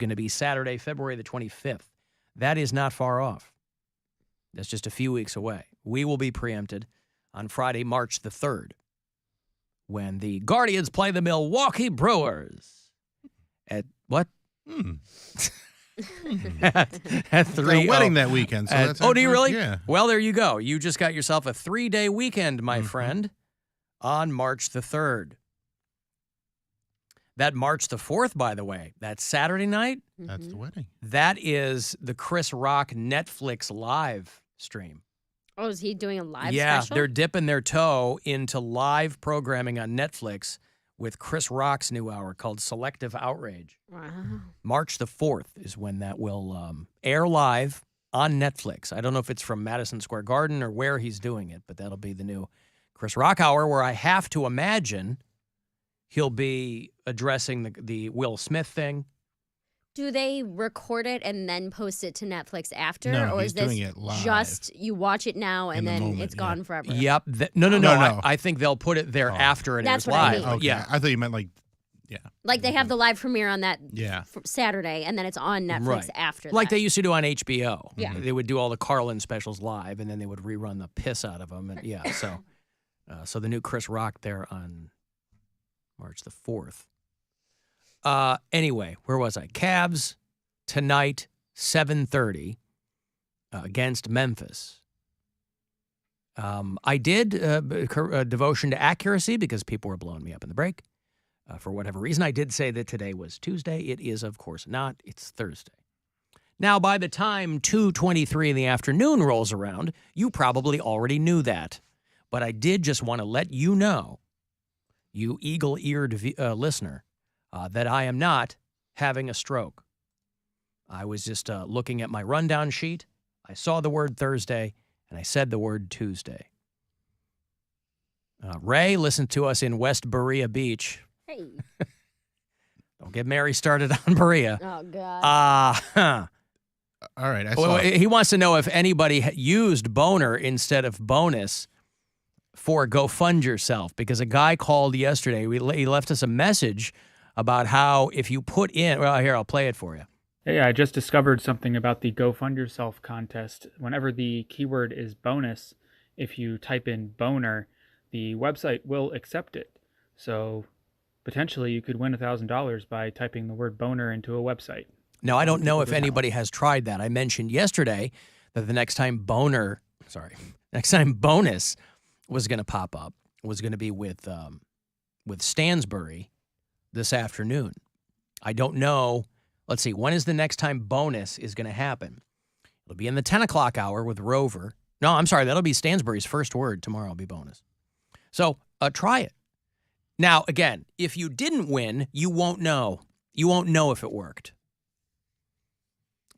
going to be Saturday, February the 25th. That is not far off. That's just a few weeks away. We will be preempted on Friday, March the 3rd, when the Guardians play the Milwaukee Brewers. At what? at 3. A wedding that weekend. So do you really? Yeah. Well, there you go. You just got yourself a 3-day weekend, my friend, on March the 3rd. That March the 4th, by the way, that Saturday night. That's the wedding. That is the Chris Rock Netflix live stream. Oh, is he doing a live Yeah, special? they're dipping their toe into live programming on Netflix with Chris Rock's new hour called Selective Outrage. Wow. March the 4th is when that will air live on Netflix. I don't know if it's from Madison Square Garden or where he's doing it, but that'll be the new Chris Rock hour, where I have to imagine he'll be addressing the Will Smith thing. Do they record it and then post it to Netflix after? No, or he's is this doing it live. just you watch it now and In the then moment, it's yeah. gone forever? Yep. No. No. I think they'll put it there after it That's airs what I live. mean. Okay. Yeah. I thought you meant like, yeah. Like they have the live premiere on that Yeah. Saturday and then it's on Netflix Right. after Like that. they used to do on HBO. Yeah. They would do all the Carlin specials live, and then they would rerun the piss out of them. And yeah, so the new Chris Rock there on March the 4th. Anyway, where was I? Cavs tonight, 7:30 against Memphis. I did a devotion to accuracy because people were blowing me up in the break. For whatever reason, I did say that today was Tuesday. It is, of course, not. It's Thursday. Now, by the time 2:23 in the afternoon rolls around, you probably already knew that. But I did just want to let you know, you eagle-eared listener, that I am not having a stroke. I was just looking at my rundown sheet. I saw the word Thursday, and I said the word Tuesday. Ray listened to us in West Berea Beach. Hey. Oh, Don't get Mary started on Berea. Oh, God. All right. I saw it. He wants to know if anybody used Boner instead of bonus for Go Fund Yourself, because a guy called yesterday. He left us a message about how if you put in, well, here, I'll play it for you. Hey, I just discovered something about the Go Fund Yourself contest. Whenever the keyword is bonus, if you type in boner, the website will accept it. So potentially you could win $1,000 by typing the word boner into a website. Now, I don't know if anybody has tried that. I mentioned yesterday that the next time bonus was going to pop up was going to be with Stansbury this afternoon. I don't know. Let's see. When is the next time bonus is going to happen? It'll be in the 10 o'clock hour with Rover. No, I'm sorry. That'll be Stansbury's first word. Tomorrow will be bonus. So try it. Now, again, if you didn't win, you won't know. You won't know if it worked.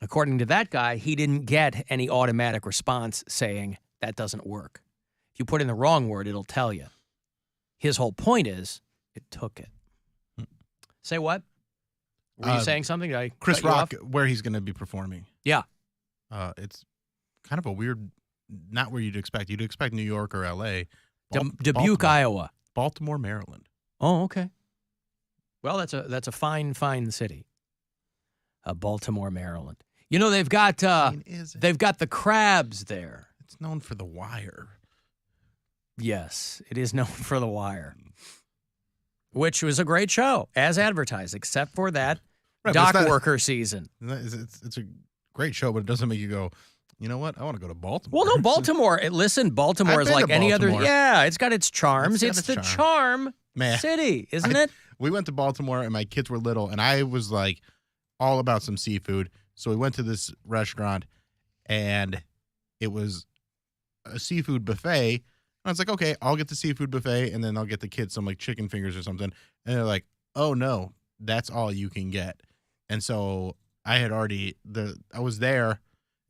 According to that guy, he didn't get any automatic response saying that doesn't work. If you put in the wrong word, it'll tell you. His whole point is it took it. Say what? Were you saying something? Did I Chris cut you Rock, off? where he's going to be performing. Yeah. It's kind of a weird, not where you'd expect. You'd expect New York or L.A. Dubuque, Baltimore. Iowa. Baltimore, Maryland. Oh, okay. Well, that's a fine city. Baltimore, Maryland. You know, they've got the crabs there. It's known for The Wire. Yes, it is known for The Wire, which was a great show, as advertised, except for that dock worker season. It's a great show, but it doesn't make you go, you know what? I want to go to Baltimore. Well, no, Baltimore. Listen, Baltimore I've is been like to any other. Baltimore. Yeah, it's got its charms. It's It's got the its charm Man. city, isn't it? We went to Baltimore, and my kids were little, and I was like all about some seafood. So we went to this restaurant, and it was a seafood buffet. And I was like, okay, I'll get the seafood buffet, and then I'll get the kids some like chicken fingers or something. And they're like, oh no, that's all you can get. And so I was there,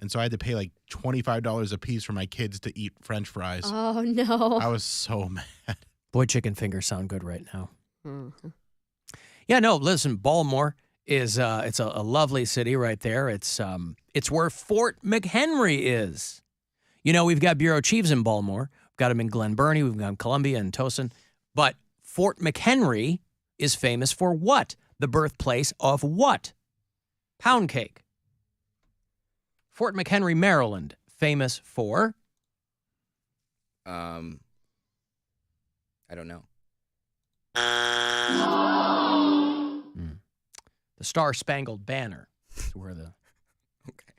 and so I had to pay like $25 a piece for my kids to eat French fries. Oh, no. I was so mad. Boy, chicken fingers sound good right now. Mm-hmm. Yeah, no, listen, Baltimore is it's a lovely city right there. It's where Fort McHenry is. You know, we've got bureau chiefs in Baltimore. We've got them in Glen Burnie. We've got them in Columbia and Towson. But Fort McHenry is famous for what? The birthplace of what? Poundcake. Fort McHenry, Maryland, famous for? I don't know. The Star-Spangled Banner. Is where the Okay.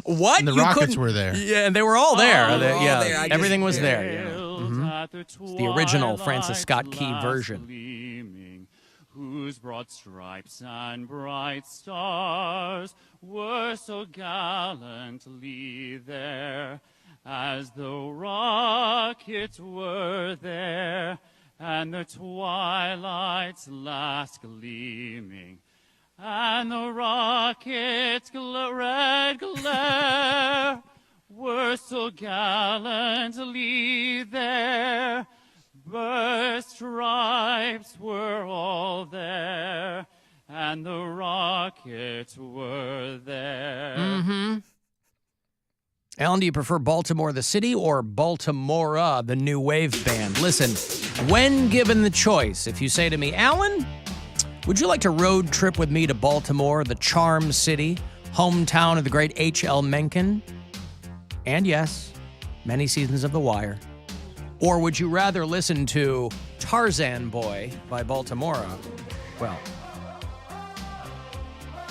what? And the You Rockets couldn't- were there. Yeah, and they were all there. Oh, they were all yeah, there. I everything just- was there. Yeah. Mhm. It's the original Francis Scott Key version. Gleaming, whose broad stripes and bright stars were so gallantly there, as the rockets were there, and the twilight's last gleaming, and the rockets' red glare were so gallantly there. Burst stripes were all there, and the rockets were there. Mm-hmm. Alan, do you prefer Baltimore the city or Baltimora, the new wave band? Listen, when given the choice, if you say to me, Alan, would you like to road trip with me to Baltimore, the charm city, hometown of the great H.L. Mencken? And yes, many seasons of The Wire. Or would you rather listen to Tarzan Boy by Baltimora? Well,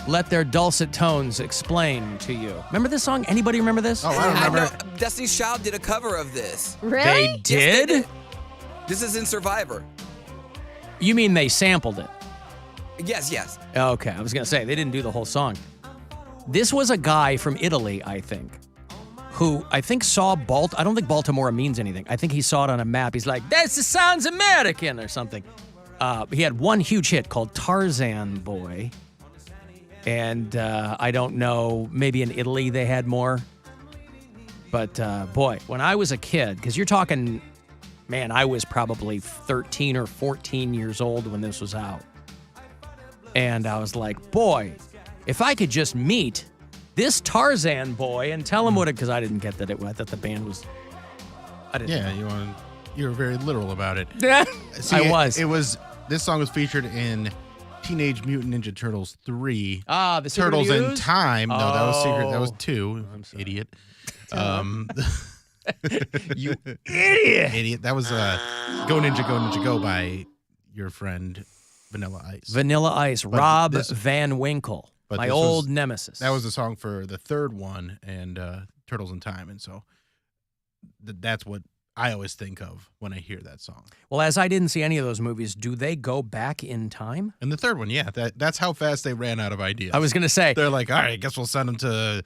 let their dulcet tones explain to you. Remember this song? Anybody remember this? Oh, I don't remember. know. Destiny's Child did a cover of this. Really? They Yes, did? they did. This is in Survivor. You mean they sampled it? Yes, yes. Okay, I was going to say, they didn't do the whole song. This was a guy from Italy, I think, who I think saw I don't think Baltimore means anything. I think he saw it on a map. He's like, that sounds American or something. He had one huge hit called Tarzan Boy. And I don't know, maybe in Italy they had more. But boy, when I was a kid, because you're talking, man, I was probably 13 or 14 years old when this was out. And I was like, boy, if I could just meet this Tarzan boy and tell him what it, because I didn't get that I thought the band was, I didn't Yeah, you were very literal about it. know. See, I was. This song was featured in Teenage Mutant Ninja Turtles 3. The Secret Turtles of in Ooze? Time. No, that was Secret. That was Oh. 2. I'm sorry. Idiot. You idiot. Idiot. That was Go Ninja Go by your friend Vanilla Ice. Vanilla Ice, Rob this- Van Winkle, but my this old was- nemesis. That was the song for the third one and Turtles in Time. And so that's what I always think of when I hear that song. Well, as I didn't see any of those movies, do they go back in time? And the third one, yeah, that's how fast they ran out of ideas. I was going to say, They're like, all right, I guess we'll send them to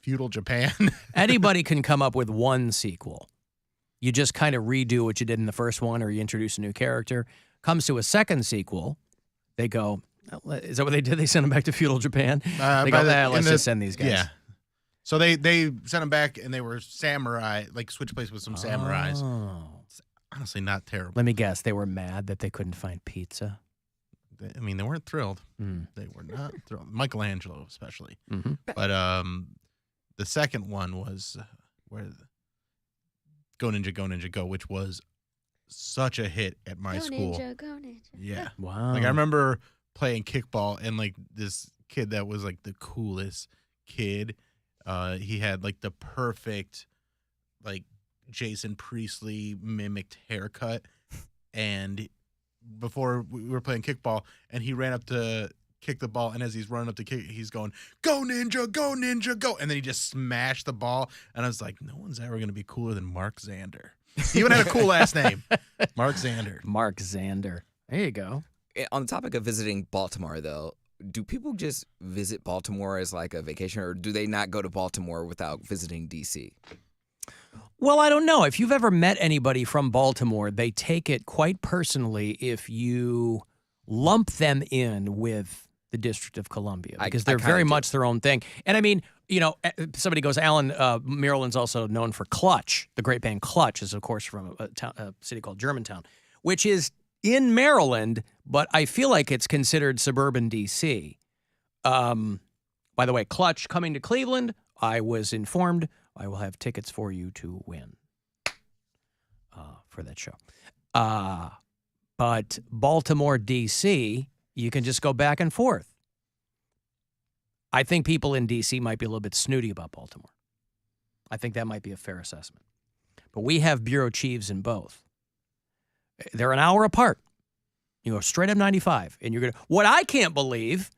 feudal Japan. anybody can come up with one sequel. You just kind of redo what you did in the first one, or you introduce a new character. Comes to a second sequel, they go, is that what they did? They sent them back to feudal Japan? They By go, the- in let's the- just send these guys. Yeah. So they sent them back, and they were samurai, like switch place with some samurais. Oh. Honestly, not terrible. Let me guess. They were mad that they couldn't find pizza. I mean, they weren't thrilled. Mm. They were not thrilled. Michelangelo, especially. Mm-hmm. But the second one was Go Ninja Go, which was such a hit at my Go school. Ninja, go Ninja. Yeah. Wow. Like I remember playing kickball, and like this kid that was like the coolest kid. He had like the perfect, like Jason Priestley mimicked haircut, and before we were playing kickball, and he ran up to kick the ball, and as he's running up to kick, he's going, "Go Ninja, go!" And then he just smashed the ball, and I was like, no one's ever gonna be cooler than Mark Zander. He even had a cool last name, Mark Zander. Mark Zander. There you go. On the topic of visiting Baltimore, though, do people just visit Baltimore as like a vacation, or do they not go to Baltimore without visiting D.C.? Well, I don't know. If you've ever met anybody from Baltimore, they take it quite personally if you lump them in with the District of Columbia, because they're kinda very do. much their own thing. And I mean, somebody goes, Alan, Maryland's also known for Clutch. The great band Clutch is, of course, from a city called Germantown, which is in Maryland, but I feel like it's considered suburban D.C. By the way, Clutch coming to Cleveland, I was informed I will have tickets for you to win for that show. But Baltimore, D.C., you can just go back and forth. I think people in D.C. might be a little bit snooty about Baltimore. I think that might be a fair assessment. But we have bureau chiefs in both. They're an hour apart. You go straight up 95, and you're going to... What I can't believe,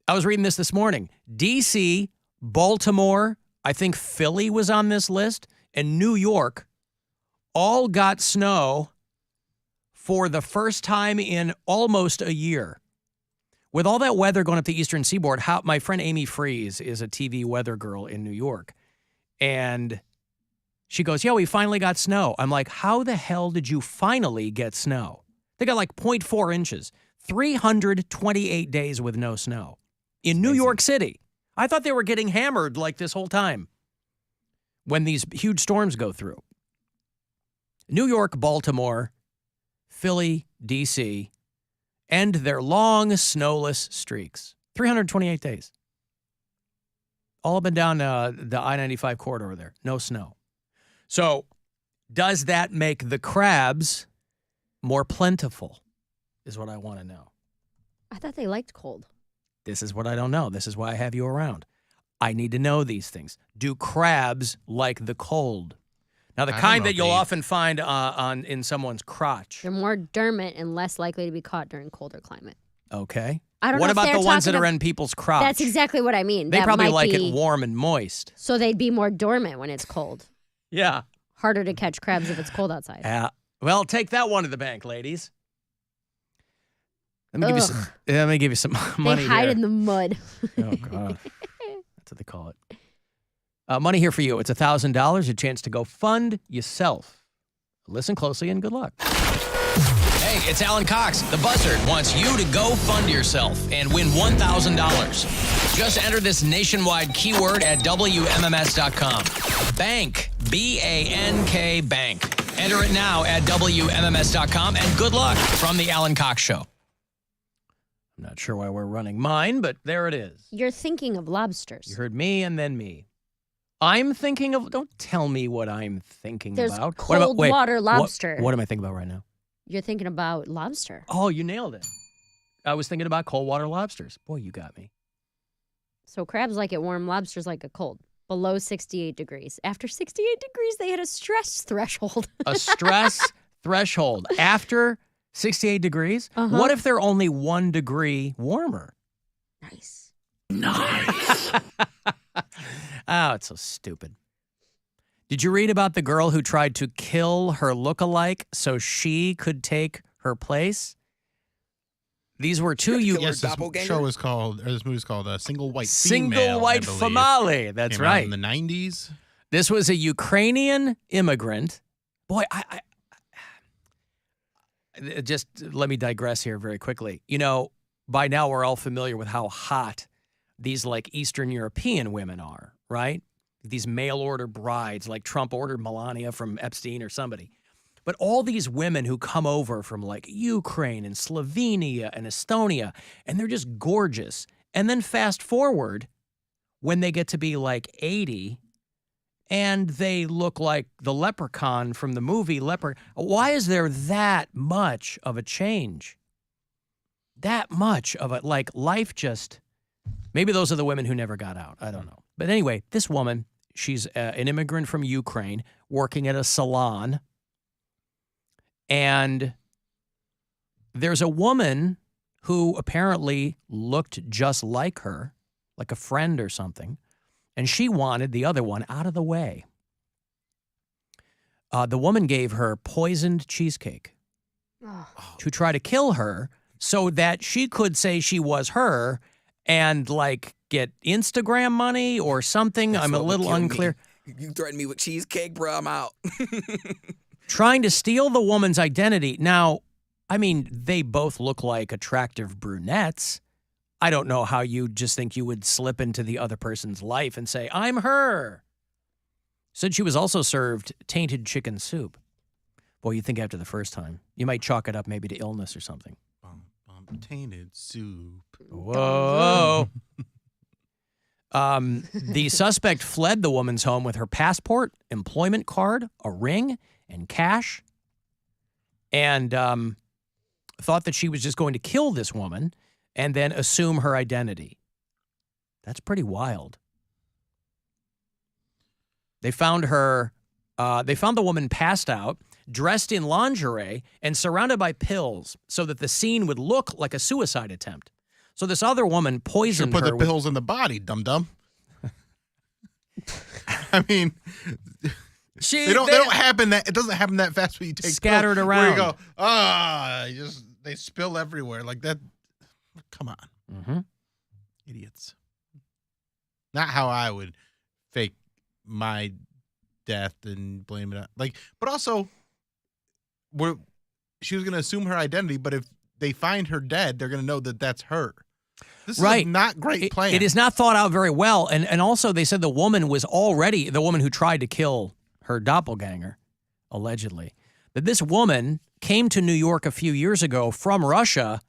I was reading this morning, D.C., Baltimore, I think Philly was on this list, and New York all got snow for the first time in almost a year. With all that weather going up the eastern seaboard, my friend Amy Freeze is a TV weather girl in New York, and she goes, yeah, we finally got snow. I'm like, how the hell did you finally get snow? They got like 0.4 inches, 328 days with no snow in New York City. I thought they were getting hammered like this whole time when these huge storms go through. New York, Baltimore, Philly, D.C., end their long snowless streaks. 328 days. All up and down the I-95 corridor there. No snow. So does that make the crabs more plentiful is what I want to know. I thought they liked cold. This is what I don't know. This is why I have you around. I need to know these things. Do crabs like the cold? Now, the kind that you'll often find in someone's crotch. They're more dormant and less likely to be caught during colder climate. Okay. I don't know what if about they're the ones that talking are in people's crotch? That's exactly what I mean. They That probably might like be- it warm and moist. So they'd be more dormant when it's cold. Yeah. Harder to catch crabs if it's cold outside. Well, take that one to the bank, ladies. Let me give you some money They hide here. in the mud. Oh, God. That's what they call it. Money here for you. It's $1,000, a chance to go fund yourself. Listen closely and good luck. Hey, it's Alan Cox. The Buzzard wants you to go fund yourself and win $1,000. Just enter this nationwide keyword at WMMS.com. Bank. B-A-N-K Bank. Enter it now at WMMS.com, and good luck from the Alan Cox Show. I'm not sure why we're running mine, but there it is. You're thinking of lobsters. You heard me and then me. I'm thinking of... Don't tell me what I'm thinking There's about. cold water lobster. What am I thinking about right now? You're thinking about lobster. Oh, you nailed it. I was thinking about cold water lobsters. Boy, you got me. So crabs like it warm, lobsters like it cold. Below 68 degrees. After 68 degrees, they hit a stress threshold. A stress threshold. After 68 degrees? Uh-huh. What if they're only 1 degree warmer? Nice. Oh, it's so stupid. Did you read about the girl who tried to kill her look-alike so she could take her place? These were two Yes, this movie is called Single White Female. Single White Famale. That's Came out right. in the 90s. This was a Ukrainian immigrant. Boy, just let me digress here very quickly. You know, by now we're all familiar with how hot these like Eastern European women are, right? These mail order brides, like Trump ordered Melania from Epstein or somebody. But all these women who come over from like Ukraine and Slovenia and Estonia, and they're just gorgeous. And then fast forward when they get to be like 80 and they look like the leprechaun from the movie Leopard. Why is there that much of a change? That much of it, like life just, maybe those are the women who never got out. I don't know. But anyway, this woman, she's an immigrant from Ukraine working at a salon. And there's a woman who apparently looked just like her, like a friend or something, and she wanted the other one out of the way. The woman gave her poisoned cheesecake to try to kill her so that she could say she was her and, like, get Instagram money or something. That's I'm a what would little kill me. unclear. You threatened me with cheesecake, bro. I'm out. Trying to steal the woman's identity. Now, I mean, they both look like attractive brunettes. I don't know how you just think you would slip into the other person's life and say, I'm her. Said she was also served tainted chicken soup. Boy, you think after the first time, you might chalk it up maybe to illness or something. Tainted soup. Whoa. The suspect fled the woman's home with her passport, employment card, a ring, and cash, and thought that she was just going to kill this woman and then assume her identity. That's pretty wild. They found her, they found the woman passed out, dressed in lingerie, and surrounded by pills so that the scene would look like a suicide attempt. So this other woman poisoned Should put her. the pills in the body, dum-dum. I mean, they don't happen that it doesn't happen that fast when you take scattered pills, around. Where you go, they spill everywhere like that. Come on, Mm-hmm. idiots. Not how I would fake my death and blame it on, but also she was going to assume her identity, but if they find her dead, they're going to know that that's her. This is a not great plan. It is not thought out very well. And also they said the woman was already, the woman who tried to kill her doppelganger, allegedly, that this woman came to New York a few years ago from Russia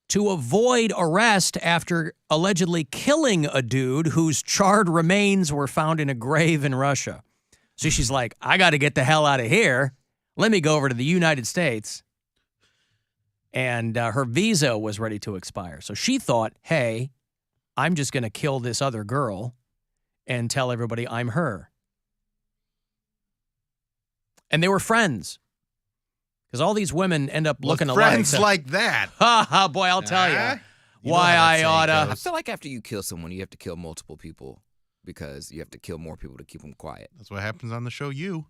to avoid arrest after allegedly killing a dude whose charred remains were found in a grave in Russia. So she's like, I got to get the hell out of here. Let me go over to the United States. And her visa was ready to expire. So she thought, hey, I'm just going to kill this other girl and tell everybody I'm her. And they were friends. Because all these women end up looking alike. Friends like that. Ha ha, boy, I'll tell you. Why I oughta. I feel like after you kill someone, you have to kill multiple people because you have to kill more people to keep them quiet. That's what happens on the show You.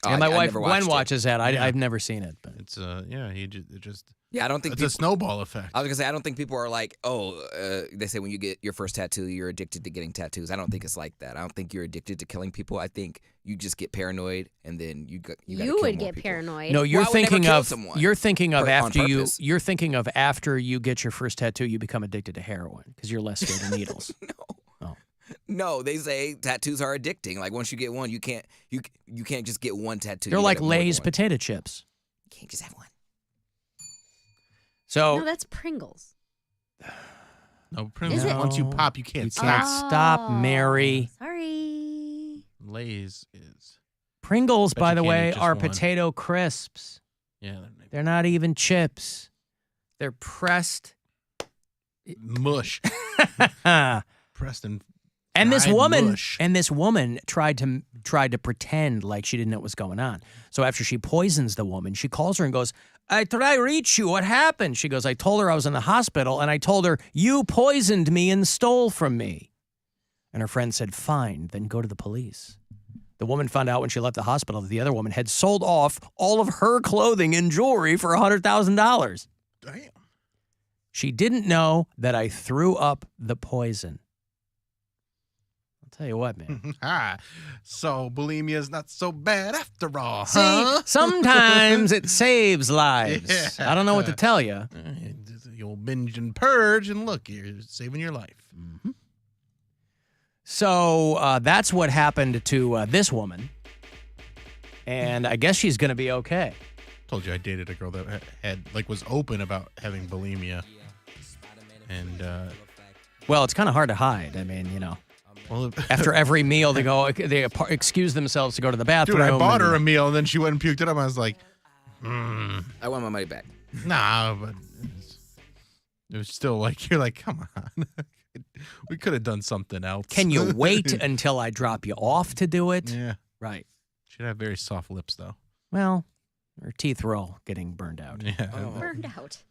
And my I wife never Gwen watched it. watches that. Yeah. I've never seen it. But It's it just Yeah, I don't think it's a snowball effect. I was gonna say I don't think people are like, they say when you get your first tattoo, you're addicted to getting tattoos. I don't think it's like that. I don't think you're addicted to killing people. I think you just get paranoid and then you gotta kill would more get people. paranoid. no, you're Well, I would never thinking kill of someone you're thinking of on after you purpose. you're thinking of after you get your first tattoo, you become addicted to heroin because you're less scared of needles. No, they say tattoos are addicting. Like once you get one, you can't just get one tattoo. They're You like gotta have more than Lay's one. potato chips. You can't just have one. So No, that's Pringles. No, Pringles. Is it? Once you pop, you can't You stop. can't stop, Mary. Sorry. Lay's is Pringles, Bet by you the can't way, eat just are one. potato crisps. yeah, They're not even chips. They're pressed. mush. and Preston. this Fried woman mush. tried to pretend like she didn't know what was going on. So after she poisons the woman, she calls her and goes, I tried to reach you. What happened? She goes, I told her I was in the hospital, and I told her, you poisoned me and stole from me. And her friend said, fine, then go to the police. The woman found out when she left the hospital that the other woman had sold off all of her clothing and jewelry for $100,000. Damn. She didn't know that I threw up the poison. I'll tell you what, man. So bulimia is not so bad after all, See, huh? sometimes it saves lives. Yeah. I don't know what to tell you. You'll binge and purge, and look, you're saving your life. So that's what happened to this woman. And I guess she's going to be okay. Told you I dated a girl that was open about having bulimia, and Well, it's kind of hard to hide. I mean, well, after every meal, they excuse themselves to go to the bathroom. dude, I bought her a and- meal, and then she went and puked it up. I was like, I want my money back. nah, but it was still like, you're like, come on. We could have done something else. Can you wait until I drop you off to do it? Yeah. Right. She'd have very soft lips, though. Well, her teeth were all getting burned out. Yeah. Burned out.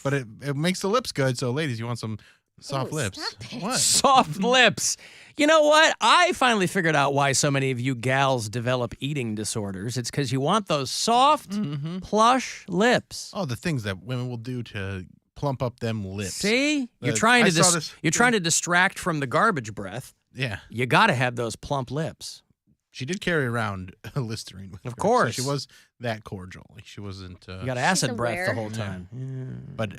But it makes the lips good. So, ladies, you want some soft Ooh, lips? stop it. What? Soft lips. You know what? I finally figured out why so many of you gals develop eating disorders. It's because you want those soft, plush lips. Oh, the things that women will do to plump up them lips. See? You're I trying to saw this- you're trying to distract from the garbage breath. Yeah. You got to have those plump lips. She did carry around a Listerine with Of her, course. So she was that cordial. Like, she wasn't. You got acid breath the aware. whole time. But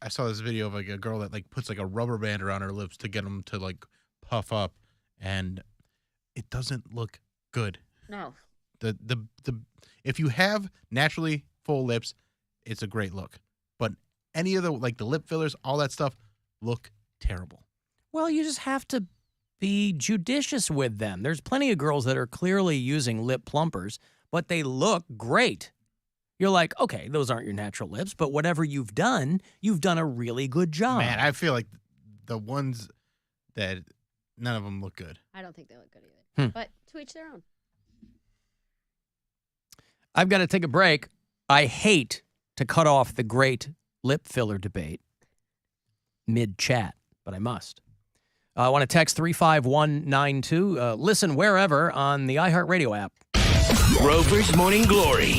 I saw this video of like a girl that like puts like a rubber band around her lips to get them to like puff up, and it doesn't look good. No. The if you have naturally full lips, it's a great look. But any of the like the lip fillers, all that stuff, look terrible. Well, you just have to be judicious with them. There's plenty of girls that are clearly using lip plumpers, but they look great. You're like, okay, those aren't your natural lips, but whatever you've done a really good job. Man, I feel like the ones that none of them look good. I don't think they look good either. Hmm. But to each their own. I've got to take a break. I hate to cut off the great lip filler debate mid-chat, but I must. I want to text 35192. Listen wherever on the iHeartRadio app. Rover's Morning Glory.